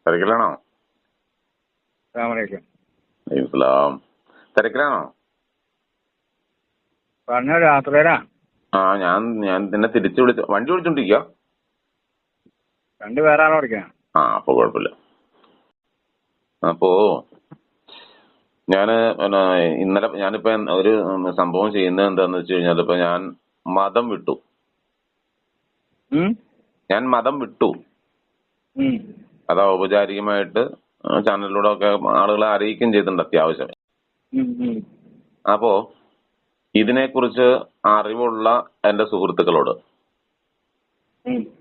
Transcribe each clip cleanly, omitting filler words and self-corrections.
തിരക്കിലാണോ? അസ്സലാമലൈക്കും. ഇസ്ലാം. തിരക്കിലാണോ? പറഞ്ഞ രാത്രിയിലാ. ഞാൻ നിന്നെ തിരിച്ചു വിളിച്ചു. വണ്ടി വിളിച്ചോണ്ടിരിക്കുക. രണ്ട് പേരാണോ ഓടിക്കാൻ? അപ്പൊ കുഴപ്പമില്ല. അപ്പോ ഇന്നലെ ഞാനിപ്പോ ഒരു സംഭവം ചെയ്യുന്നത് എന്താന്ന് വെച്ച് കഴിഞ്ഞാൽ, ഇപ്പൊ ഞാൻ മതം വിട്ടു. ഞാൻ മതം വിട്ടു. അത് ഔപചാരികമായിട്ട് ചാനലിലൂടെ ഒക്കെ ആളുകളെ അറിയിക്കുകയും ചെയ്തിട്ടുണ്ട് അത്യാവശ്യം. അപ്പോ ഇതിനെക്കുറിച്ച് അറിവുള്ള എന്റെ സുഹൃത്തുക്കളോട്,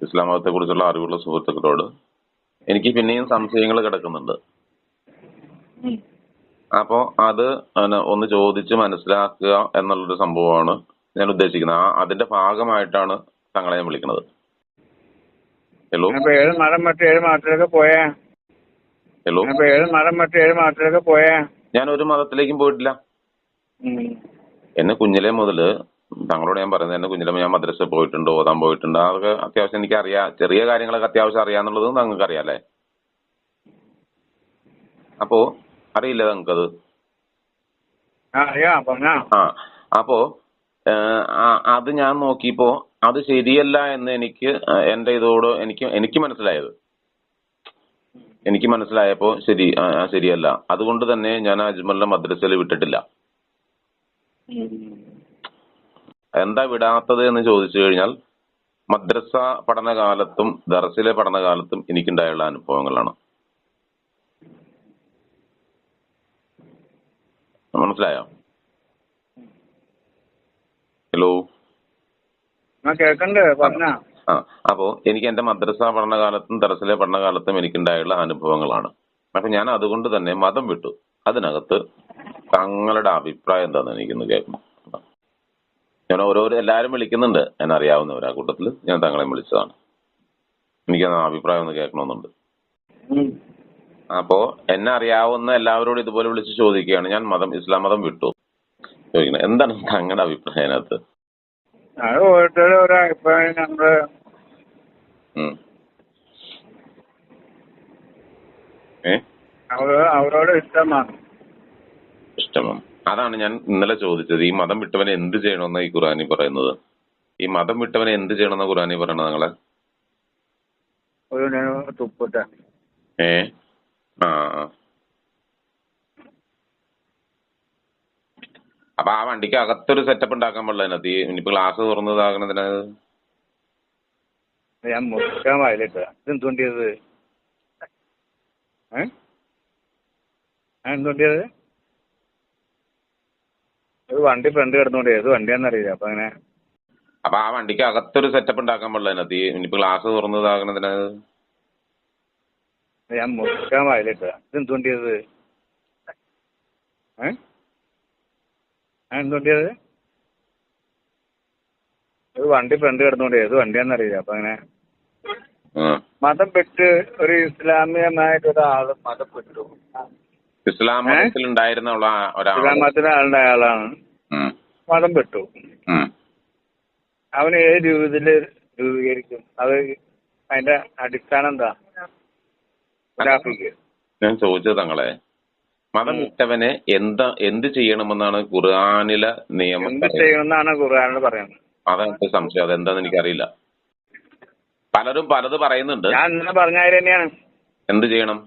ഇസ്ലാം മതത്തെ കുറിച്ചുള്ള അറിവുള്ള സുഹൃത്തുക്കളോട് എനിക്ക് പിന്നെയും സംശയങ്ങൾ കിടക്കുന്നുണ്ട്. അപ്പോ അത് ഒന്ന് ചോദിച്ച് മനസ്സിലാക്കുക എന്നുള്ളൊരു സംഭവമാണ് ഞാൻ ഉദ്ദേശിക്കുന്നത്. അതിന്റെ ഭാഗമായിട്ടാണ് തങ്ങളെ ഞാൻ വിളിക്കുന്നത്. ഹലോ ഏഴ് മതം വിട്ട് 7 മാസത്തിലൊക്കെ പോയേ? ഹലോ 7 മതം വിട്ട് 7 മാസത്തിലൊക്കെ പോയേ? ഞാൻ ഒരു മതത്തിലേക്കും പോയിട്ടില്ല. എന്നെ കുഞ്ഞിലെ മുതല് തങ്ങളോട് ഞാൻ പറയുന്നത്, എന്നെ കുഞ്ഞിലെ ഞാൻ മദ്രസ പോയിട്ടുണ്ട്, ഓതാൻ പോയിട്ടുണ്ട്. അതൊക്കെ അത്യാവശ്യം എനിക്കറിയാം. ചെറിയ കാര്യങ്ങളൊക്കെ അത്യാവശ്യം അറിയാന്നുള്ളതും നിങ്ങൾക്ക് അറിയാല്ലേ? അപ്പോ അറിയില്ല നിങ്ങൾക്കത്? അപ്പോ അത് ഞാൻ നോക്കിയപ്പോ അത് ശരിയല്ല എന്ന് എന്റെ ഇതോട് എനിക്ക് മനസ്സിലായത്. എനിക്ക് മനസ്സിലായപ്പോ ശരിയല്ല. അതുകൊണ്ട് തന്നെ ഞാൻ അജ്മലിനെ മദ്രസയിൽ വിട്ടിട്ടില്ല. എന്താ വിടാത്തത് എന്ന് ചോദിച്ചു കഴിഞ്ഞാൽ, മദ്രസ പഠനകാലത്തും ദർസിലെ പഠനകാലത്തും എനിക്കുണ്ടായുള്ള അനുഭവങ്ങളാണ്. മനസ്സിലായോ? ഹലോ കേക്കണ്ട്, പറഞ്ഞ. അപ്പോ എനിക്ക് എന്റെ മദ്രസ പഠനകാലത്തും ദർസിലെ പഠനകാലത്തും എനിക്കുണ്ടായുള്ള അനുഭവങ്ങളാണ്. അപ്പൊ ഞാൻ അതുകൊണ്ട് തന്നെ മതം വിട്ടു. അതിനകത്ത് തങ്ങളുടെ അഭിപ്രായം എന്താന്ന് എനിക്കൊന്ന് കേൾക്കണം. ഞാൻ എല്ലാരും വിളിക്കുന്നുണ്ട്, എന്നെ അറിയാവുന്നവർ. ആ കൂട്ടത്തില് ഞാൻ തങ്ങളെ വിളിച്ചതാണ്. എനിക്ക് അഭിപ്രായം ഒന്ന് കേൾക്കണമെന്നുണ്ട്. അപ്പോ എന്നെ അറിയാവുന്ന എല്ലാവരോടും ഇതുപോലെ വിളിച്ച് ചോദിക്കുകയാണ്, ഞാൻ ഇസ്ലാം മതം വിട്ടു. ചോദിക്കണം, എന്താണ് തങ്ങളുടെ അഭിപ്രായം അതിനകത്ത്? അത് ഓരോരുത്തരുടെ ഓരോ അഭിപ്രായം. നമ്മള് അവരോട് ഇഷ്ടമാണ്. അതാണ് ഞാൻ ഇന്നലെ ചോദിച്ചത്. ഈ മതം വിട്ടവനെ എന്ത് ചെയ്യണമെന്ന് ഈ ഖുർആനി പറയുന്നത്? ഈ മതം വിട്ടവനെ എന്ത് ചെയ്യണമെന്ന് ഖുർആനി പറയണത് നിങ്ങളെ? തുപ്പിട്ട അപ്പൊ ആ വണ്ടിക്ക് അകത്തൊരു സെറ്റപ്പ് ഉണ്ടാക്കാൻ പാടില്ല അതിനകത്ത്. ഇനിയിപ്പോ ഗ്ലാസ് തുറന്നതാകണതിന് ഞാൻ മുറിക്കാൻ വയലിട്ട ഇതെന്തുകൊണ്ടിയത്? എന്തുകൊണ്ടിയത്? ഒരു വണ്ടി ഫ്രണ്ട് കിടന്നുകൊണ്ട് ഏത് വണ്ടിയാണെന്നറിയില്ല. അപ്പൊ അങ്ങനെ അപ്പൊ ആ വണ്ടിക്ക് അകത്തൊരു സെറ്റപ്പ് ഉണ്ടാക്കാൻ പാടില്ല അതിനകത്ത്. ഇനിയിപ്പോ ഗ്ലാസ് തുറന്നതാകണതിന് ഞാൻ മുറിക്കാൻ വയലിട്ട ഇതെന്തുകൊണ്ടിയത്? എന്തുകൊണ്ടിയത്? ഒരു വണ്ടി ഫ്രണ്ട് കിടന്നുകൊണ്ട് ഏത് വണ്ടിയാണെന്നറിയില്ല. അപ്പൊ അങ്ങനെ മതം വിട്ട് ഒരു ഇസ്ലാമികമായിട്ടൊരാള് മതം വിട്ടു. ഇസ്ലാം മതത്തിലുണ്ടായിരുന്ന ഇസ്ലാം മതത്തിലെ ആളുണ്ടായ ആളാണ്. മതം വിട്ടു. അവന് ഏത് രൂപത്തില് രൂപീകരിക്കും? അത് അതിന്റെ അടിസ്ഥാനം എന്താ? ഞാൻ ചോദിച്ചത് തങ്ങളെ, മതം വിട്ടവനെ എന്ത് ചെയ്യണമെന്നാണ് ഖുർആനിലെ നിയമം? എന്ത് ചെയ്യണമെന്നാണ് ഖുർആനിൽ പറയുന്നത്? അതെനിക്ക് സംശയം. അതെന്താന്ന് എനിക്കറിയില്ല. പലരും പലത് പറയുന്നുണ്ട്. ഞാൻ ഇന്നലെ പറഞ്ഞ കാര്യം തന്നെയാണ്. എന്ത് ചെയ്യണം?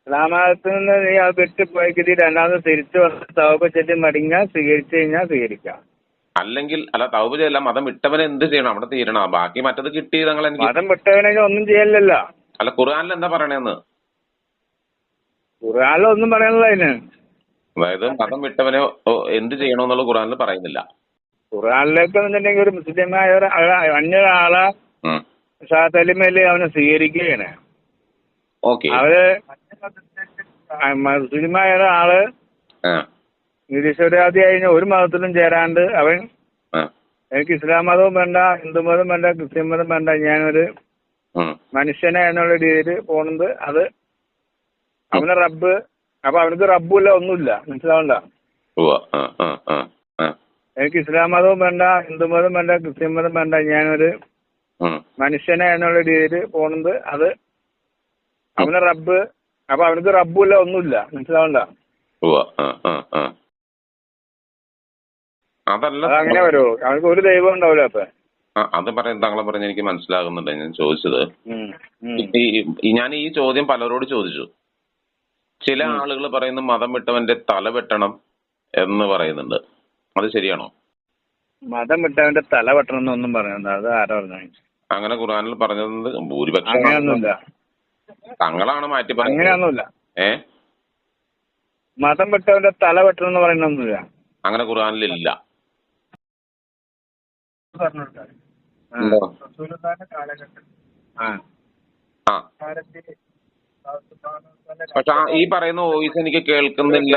ഇസ്ലാമതത്തിൽ നിന്ന് നീ അത് വിട്ട് പോയിക്കിട്ട് രണ്ടാമത് തിരിച്ചു വന്ന് തൗബ ചൊല്ലി മടങ്ങാ സ്വീകരിച്ചു കഴിഞ്ഞാൽ സ്വീകരിക്കാം. അല്ലെങ്കിൽ തൗബ ചെയ്യല്ല, മതം വിട്ടവനെ എന്ത് ചെയ്യണം? അവിടെ തീരണം. ബാക്കി മറ്റത് കിട്ടി തങ്ങൾ. മതം വിട്ടവനെ ഒന്നും ചെയ്യലല്ലോ. അല്ല, ഖുർആനിൽ എന്താ പറയണേന്ന്? ഖുർആനിൽ ഒന്നും പറയാനുള്ള അതിന്. അതായത് മതം വിട്ടവനെ എന്ത് ചെയ്യണമെന്നുള്ള ഖുർആനിൽ പറയുന്നില്ല. ഖുർആനിലേക്ക് എന്നുണ്ടെങ്കിൽ ഒരു മുസ്ലിമായ അന്യൊരാളെ തലിമേല് അവനെ സ്വീകരിക്കുകയാണ്. അവര് മുസ്ലിമായ ഒരാള് നിരീശ്വരവാദി കഴിഞ്ഞ ഒരു മതത്തിലും ചേരാണ്ട് അവൻ എനിക്ക് ഇസ്ലാം മതവും വേണ്ട, ഹിന്ദു മതം വേണ്ട, ക്രിസ്ത്യൻ മതം വേണ്ട, ഞാനൊരു മനുഷ്യനെ എന്നുള്ള രീതിയിൽ പോണത്, അത് അവന് റബ്ബ്. അപ്പൊ അവനക്ക് റബ്ബുമില്ല, ഒന്നുമില്ല. മനസ്സിലാവണ്ട? എനിക്ക് ഇസ്ലാം മതവും വേണ്ട, ഹിന്ദു മതം വേണ്ട, ക്രിസ്ത്യൻ മതം വേണ്ട, ഞാനൊരു മനുഷ്യനെ എന്നുള്ള രീതിയിൽ പോണത്, അത് അവന് റബ്ബ്, അപ്പൊ അവനക്ക് റബ്ബുമില്ല, ഒന്നുമില്ല. മനസ്സിലാവണ്ട? അതല്ല, അതങ്ങനെ വരുമോ? അവനക്ക് ഒരു ദൈവം ഉണ്ടാവില്ല. അപ്പൊ അത് താങ്കളെ പറഞ്ഞ എനിക്ക് മനസ്സിലാകുന്നുണ്ട്. ഞാൻ ചോദിച്ചത്, ഞാൻ ഈ ചോദ്യം പലരോട് ചോദിച്ചു. ചില ആളുകൾ പറയുന്നു മതം വിട്ടവന്റെ തല വെട്ടണം എന്ന് പറയുന്നുണ്ട്. അത് ശരിയാണോ? മതം വിട്ടവന്റെ തല വെട്ടണം എന്നൊന്നും പറയുന്നത് അത് ആരാ പറഞ്ഞ? അങ്ങനെ ഖുർആനിൽ പറഞ്ഞത് ഭൂരിപക്ഷം അങ്ങനെയൊന്നുമില്ല. തങ്ങളാണ് മാറ്റി പറഞ്ഞത്. അങ്ങനെയൊന്നുമില്ല. മതം വിട്ടവന്റെ തല വെട്ടണം എന്ന് പറയുന്നൊന്നുമില്ല. അങ്ങനെ ഖുർആനിലില്ല. പക്ഷെ ഈ പറയുന്ന വോയിസ് എനിക്ക് കേൾക്കുന്നില്ല.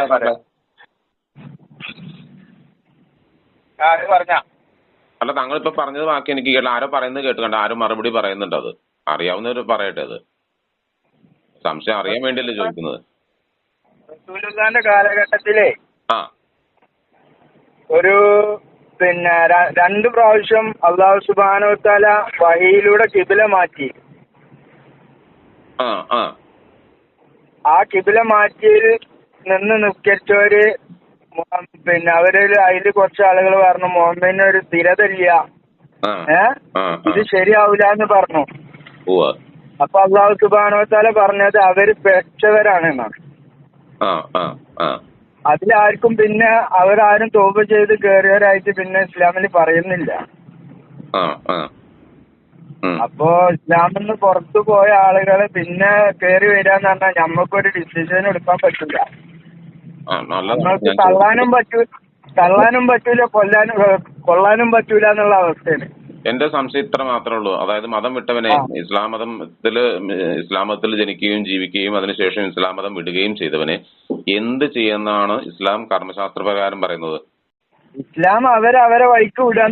അല്ല, താങ്കളിപ്പോ പറഞ്ഞത് ബാക്കി എനിക്ക് കേട്ടില്ല. ആരോ പറയുന്നത് കേട്ടുകണ്ട, ആരും മറുപടി പറയുന്നുണ്ട്. അത് അറിയാവുന്നവര് പറയട്ടെ. അത് സംശയം അറിയാൻ വേണ്ടിയല്ലേ ചോദിക്കുന്നത്. റസൂലുള്ളാഹിന്റെ കാലഘട്ടത്തിലെ ഒരു പിന്നെ 2 പ്രാവശ്യം അല്ലാഹു സുബ്ഹാനഹു വ തആല വഹിയിലൂടെ ഖിബ്ല മാറ്റി. ആ ഖിബ്ല മാറ്റിയിൽ നിന്ന് നിസ്കരിച്ചവര് പിന്നെ അവരിൽ അതില് കുറച്ച് ആളുകൾ പറഞ്ഞു മുഹമ്മദിന് ഒരു സ്ഥിരത ഇല്ല, ഇത് ശരിയാവില്ല എന്ന് പറഞ്ഞു. അപ്പൊ അല്ലാഹു സുബ്ഹാനഹു വ തആല പറഞ്ഞത് അവര് പെട്ടവരാണ് എന്നാണ്. അതിലാർക്കും പിന്നെ അവരാരും തൗബ ചെയ്ത് കയറിയവരായിട്ട് പിന്നെ ഇസ്ലാമിൽ പറയുന്നില്ല. അപ്പോ ഇസ്ലാമിൽ നിന്ന് പുറത്തു പോയ ആളുകള് പിന്നെ കയറി വരാന്ന് പറഞ്ഞാൽ ഞമ്മക്കൊരു ഡിസിഷൻ എടുക്കാൻ പറ്റില്ല. നമ്മൾക്ക് തള്ളാനും പറ്റൂല, കൊള്ളാനും പറ്റൂല എന്നുള്ള അവസ്ഥയാണ്. എന്റെ സംശയം ഇത്ര മാത്രമേ ഉള്ളൂ. അതായത് മതം വിട്ടവനെ ഇസ്ലാം മതത്തിൽ ജനിക്കുകയും ജീവിക്കുകയും അതിനുശേഷം ഇസ്ലാം മതം വിടുകയും ചെയ്തവനെ എന്ത് ചെയ്യുന്നതാണ് ഇസ്ലാം കർമ്മശാസ്ത്ര പ്രകാരം പറയുന്നത്? ഇസ്ലാം അവരെ വഴിക്ക് വിടുക.